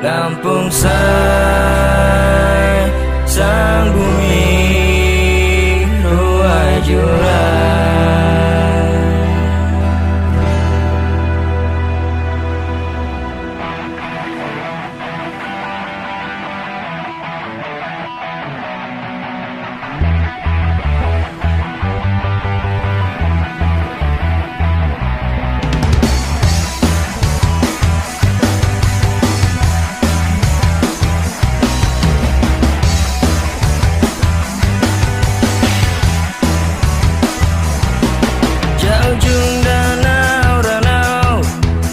Lampung Sai, sang bumi ruai jurang. Ujung danau-danau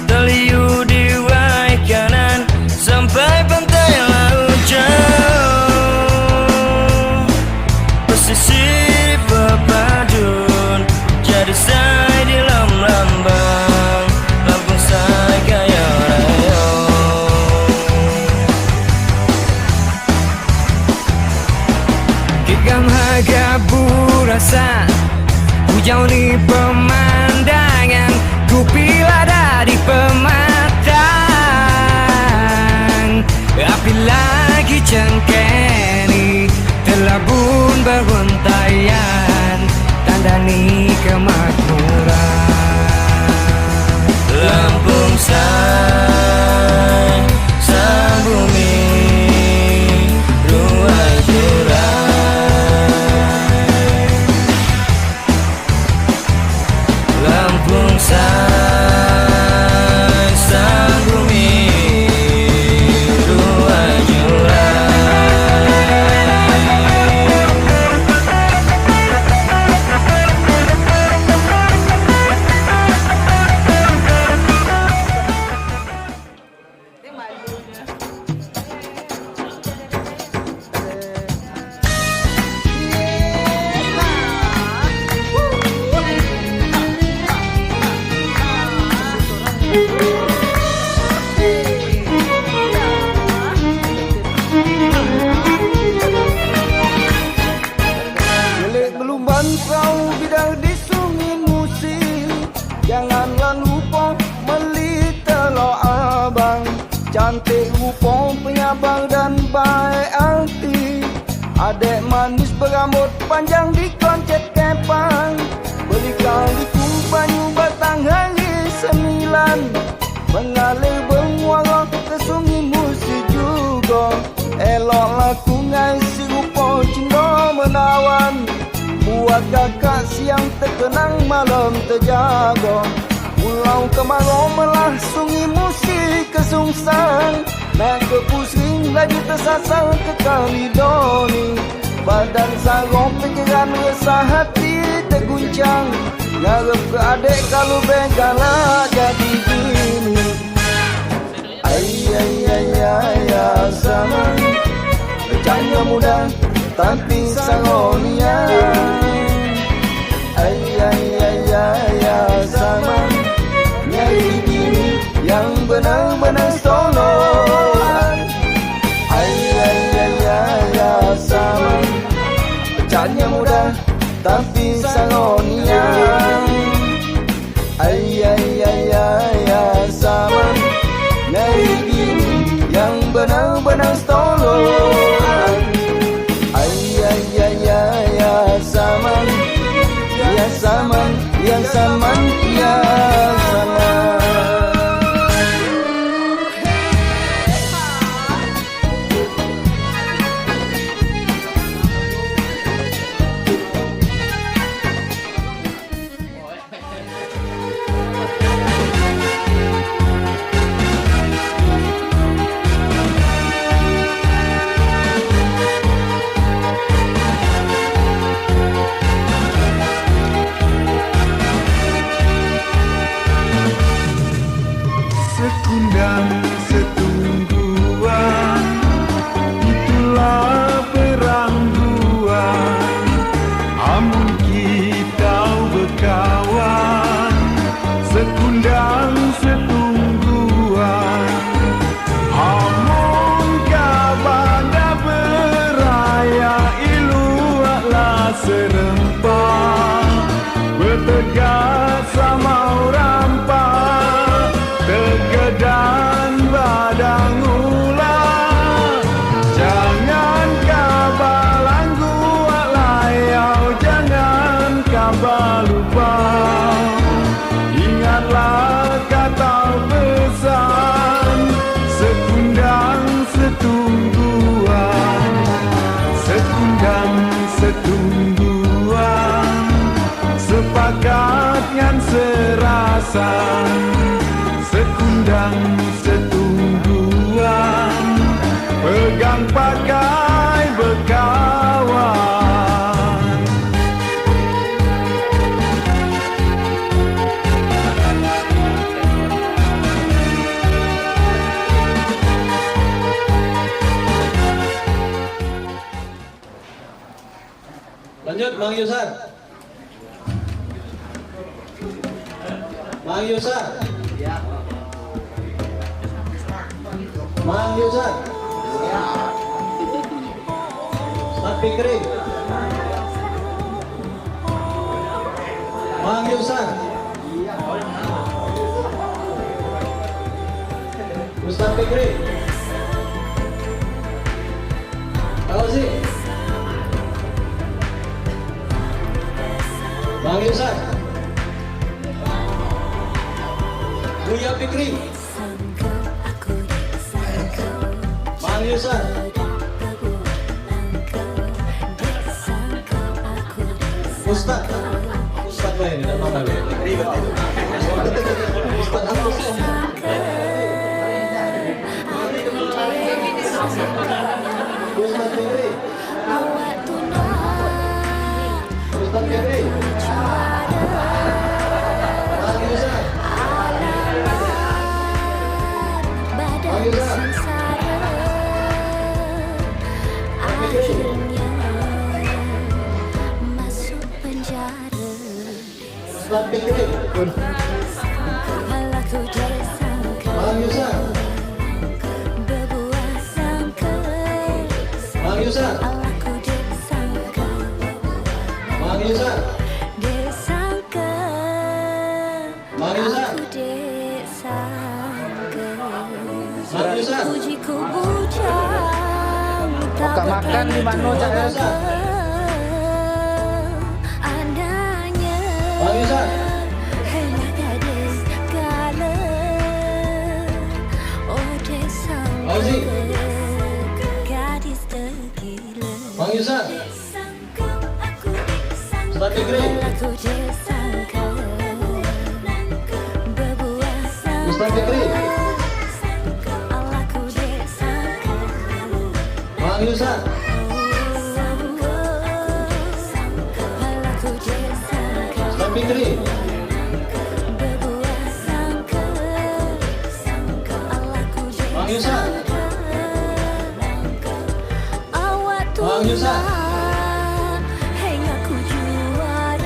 terliu di wai kanan sampai pantai laut jauh. Pesisir pepadun jadi sai di lambang Lampung Sai kaya raya. Kikam harga burasa hujau di pemandangan, ku bila dari pematang. Api lagi cengkeni, telabun beruntayan, tandani kemakmuran. Lampung Sai, sang bumi ruai jurang. Lampung Sai, sang bumi ruai Gelik melumban perahu bidang di sungai Musi. Janganlah lupa beli telur abang. Cantik rupa penyabang dan baik hati. Adik manis berambut panjang di koncet kepang. Beli kaliku banyu batang hari 9. Mengalir bermuara ke sungai Musi juga. Eloklah ku ngasi rupa cinta menawan. Buat kakak siang terkenang malam terjaga. Pulau kemarau melah sungai Musi kesungsang. Naik ke pusing lagi tersasar ke Kalidoni. Badan sarong pikiran resah hati terguncang. Ngarep ke adik kalau begala jadi gini. Ayah zaman bercanda muda tapi sangonia. Ayah zaman nyari gini yang benar-benar tolong. Ayah zaman bercanda muda tapi sangonia. Ayah zaman nyari gini yang benar-benar tolong. Ayah zaman, ya zaman, ya zaman, ya zaman. Sekundang setungguan, itulah perangguan. Amun kita berkawan, sekundang setungguan. Amun kabanda beraya, iluaklah serempak. Bertegas sama orang dan badang ular. pasang, sekundang setumbuhan, pegang pakai berkawan. Lanjut Mang Yusar. Mang Yusar. Mang Yusar. Ustaz Fikri. Mang Yusar. Ustaz Fikri. Fauzi. Mang Yusar. Buya Fikri. Mang Yusar. Ustaz apa ini? Nama dia? Ribet itu. Ustaz apa sih? Ustaz Fikri. Ustaz Fikri. Mang Yusar. Mang Yusar. Ustaz Fikri. Mang Yusar. Mang Yusar. Mang Yusar. Mang Yusar. Mang Yusar. Buka makan di mana Cak? Mang Yusar. Fauzi. Mang Yusar. Ustaz Fikri. Ustaz Fikri. Mang Yusar. Ustaz Fikri. Mang Yusar. Mang Yusar.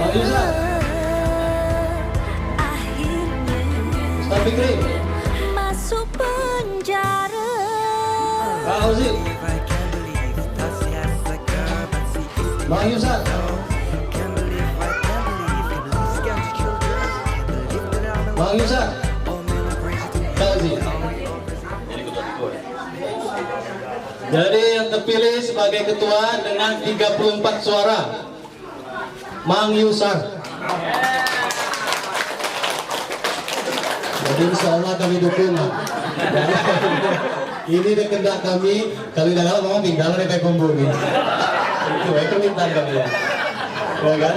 Mang Yusar. Ustaz Fikri. Masuk penjara. Fauzi. Mang Yusar. Mang Yusar. Fauzi. Jadi yang terpilih sebagai ketua dengan 34 suara, Mang Yusar. Jadi insya Allah kami dukung. Ini kehendak kami, kalau tidak kalah memang tinggal di Pekombo ini. Itu permintaan kami ya. Ya kan?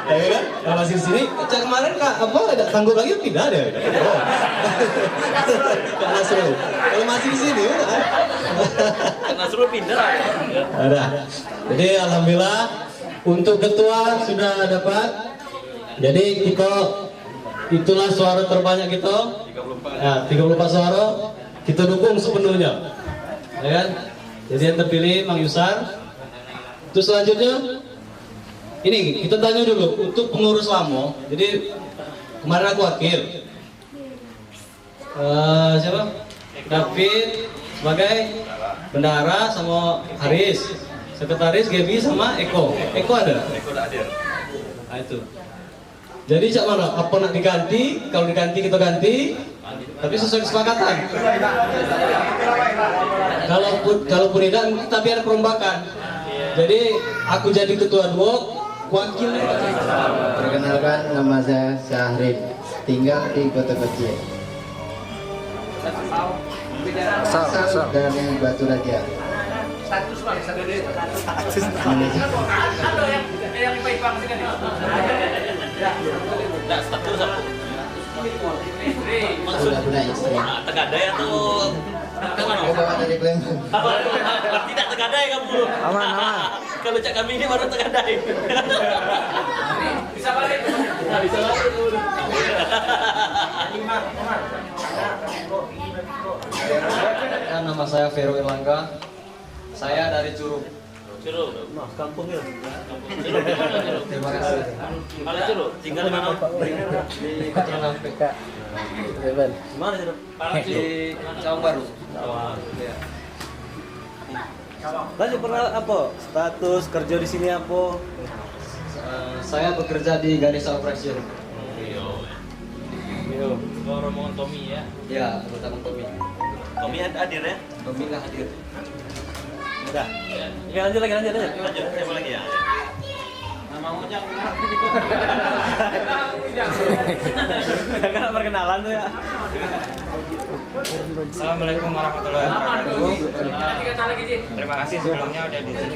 Ya kan? Kalau masih sini, cak kemarin kak apa ada sanggup lagi tidak ada. Oh. Kak Nasrul. Kalau masih di sini, Kak Nasrul pindah. ada. Jadi alhamdulillah untuk ketua sudah dapat. Jadi kita itulah suara terbanyak kita. 34. Ya, 34 suara kita dukung sepenuhnya. Ya kan? Jadi yang terpilih Mang Yusar. Terus selanjutnya ini kita tanya dulu untuk pengurus lama. Jadi kemarin aku wakil. Siapa? David sebagai bendahara sama Haris. Sekretaris Gaby sama Eko. Eko ada? Eko udah hadir. Nah itu. Jadi cak mana? Apa nak diganti? Kalau diganti kita ganti. Tapi sesuai kesepakatan. Kalaupun tidak, tapi ada perombakan. Jadi aku jadi ketua dua, wakil. Perkenalkan, nama saya Syahrid, tinggal di Kota Kecil. Asal dari Batu Raja. Enggak, status apa? Sudah punya istri. Tegadai atau Oh, bawa dari Palembang. tidak tegadai kamu? Aman. Kalau cak kami ini baru tegadai. Bisa balik. Bisa balik. Nama saya Vero Irlangga. Saya dari Curug. Curug. Kampung ya. Curug di mana Curug? Terima kasih. Mana Curug? Tinggal di mana? Di Keterangan PK. Mana Curug? Di Cawang Baru. Ya. Lanjut pernah apa? Status kerja di sini apa? Saya bekerja di Ganesha Operation. Oh, rombongan Tommy ya. Ya, anggota Tommy. Tommy hadir ya? Tommy nggak hadir. Udah. Oke, lanjut lagi. Lanjut, siapa lagi ya? Nama Ojak. Kan perkenalan tuh ya. Assalamualaikum warahmatullahi wabarakatuh. Terima kasih sebelumnya udah di sini.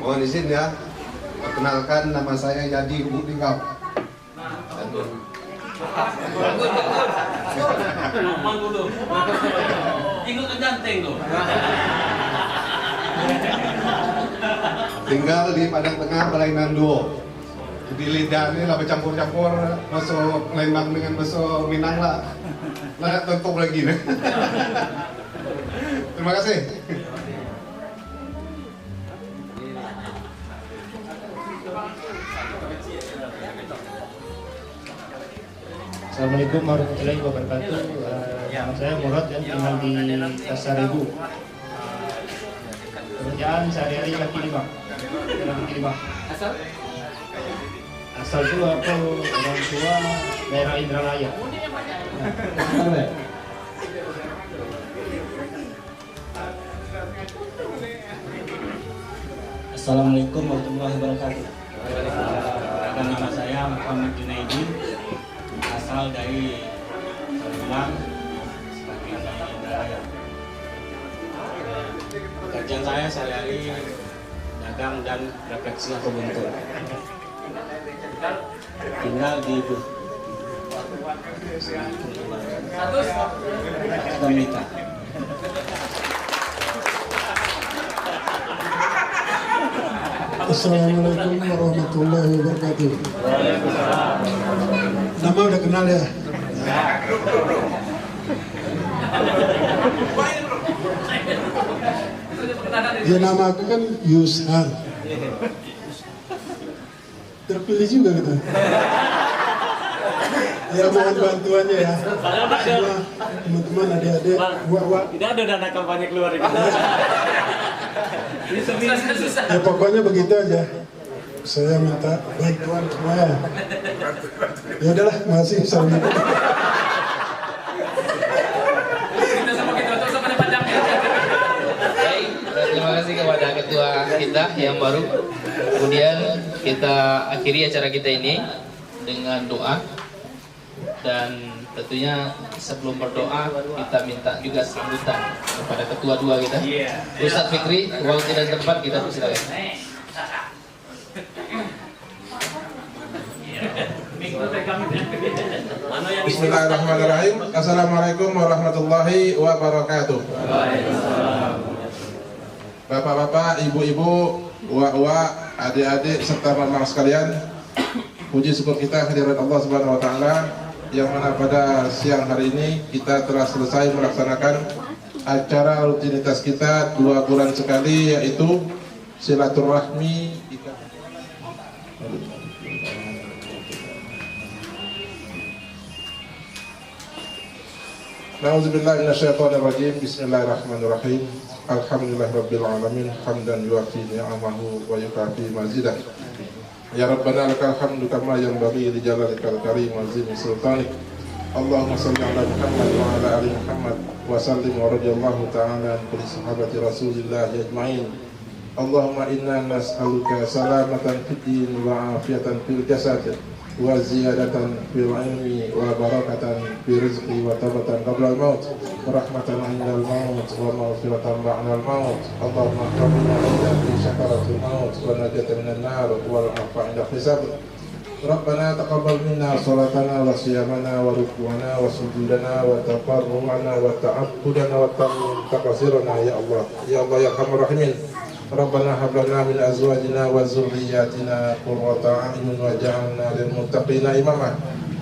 Mohon izin ya, perkenalkan nama saya Yadi Hubuk Tinggal. Aman dulu. Ikut ke Janteng tuh. Tinggal di Padang Tengah, Palembang Duo. Di lidah ini lah bercampur-campur masuk Palembang dengan masuk Minang lah. Lah tentu lagi nih. Terima kasih. Assalamualaikum warahmatullahi wabarakatuh. Nama saya Murad dan tinggal di Pasar Ibu. Pekerjaan sehari-hari kaki lima. Asal itu aku orang tua daerah Indralaya. Assalamualaikum warahmatullahi wabarakatuh. Nama saya Muhammad Junaidi, asal dari Palembang, sebagai dari Indralaya. Pekerjaan saya sehari-hari dagang dan refleksi atau bentuk. Tinggal di Ibu. Sudah menikah. Assalamualaikum warahmatullahi wabarakatuh. Nama udah kenal ya? Ya nama aku kan Yusar. Terpilih juga gitu. Ya mohon bantuannya ya. Teman-teman, adik-adik, wak-wak. Tidak ada dana kampanye keluar ini. Ya pokoknya begitu aja. Saya minta bantuan semuanya. Ya udahlah, makasih. Assalamualaikum. Baik, terima kasih kepada ketua kita yang baru. Kemudian kita akhiri acara kita ini dengan doa. Dan tentunya sebelum berdoa kita minta juga sambutan kepada ketua dua kita, Ustadz Fikri. Kalau tidak tempat kita silakan. Bismillahirrahmanirrahim. Assalamualaikum warahmatullahi wabarakatuh. Bapak-bapak, ibu-ibu, uwa-uwa, adik-adik serta mama sekalian, puji syukur kita kehadirat Allah Subhanahu wa taala yang mana pada siang hari ini kita telah selesai melaksanakan acara rutinitas kita 2 bulan sekali, yaitu silaturahmi. Nauzubillahi minasyaitonirrajim. Bismillahirrahmanirrahim. Alhamdulillahirabbil alamin, hamdan yuwafi ni'amahu wa yukafi mazidah. Ya Rabbana lakal hamdu kama yanbaghi li jalalikal karim wa azimi sultanik. Allahumma shalli ala Muhammad wa ala ali Muhammad wa sallim wa radhiyallahu ta'ala an kulli sahabati Rasulillah ajma'in. Allahumma inna nas'aluka salamatan fid din wa afiyatan fil jasad وزيادة في العلم وبركة في الرزق وتوبة قبل الموت ورحمة عند الموت ومغفرة بعد الموت. اللهم اكرمنا في شكرة الموت ونجاة من النار والعفو عند الحساب. ربنا تقبل منا صلاتنا وصيامنا وركوعنا وسجودنا وتضرعنا وتعبدنا وتقصيرنا يا الله يا الله يا ارحم الراحمين. ربنا هب لنا من ازواجنا وذرياتنا قرة اعين واجعلنا للمتقين اماما.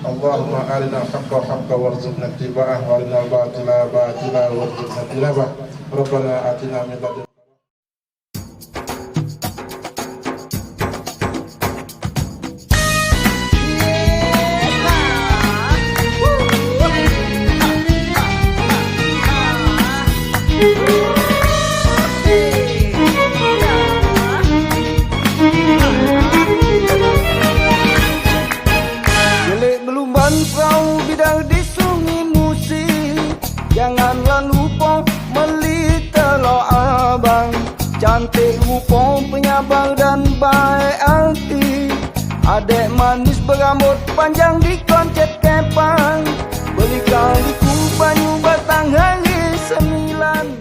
اللهم ارنا الحق حقا وارزقنا اتباعه وارنا الباطل باطلا وارزقنا اجتنابه. ربنا اتنا من لدنك Perahu bidang di sungai Musi, janganlah lupa melitelo abang. Cantik rupa, penyabar dan baik hati. Adik manis berambut panjang di koncet kepang. Beli kaliku banyu batang hari 9.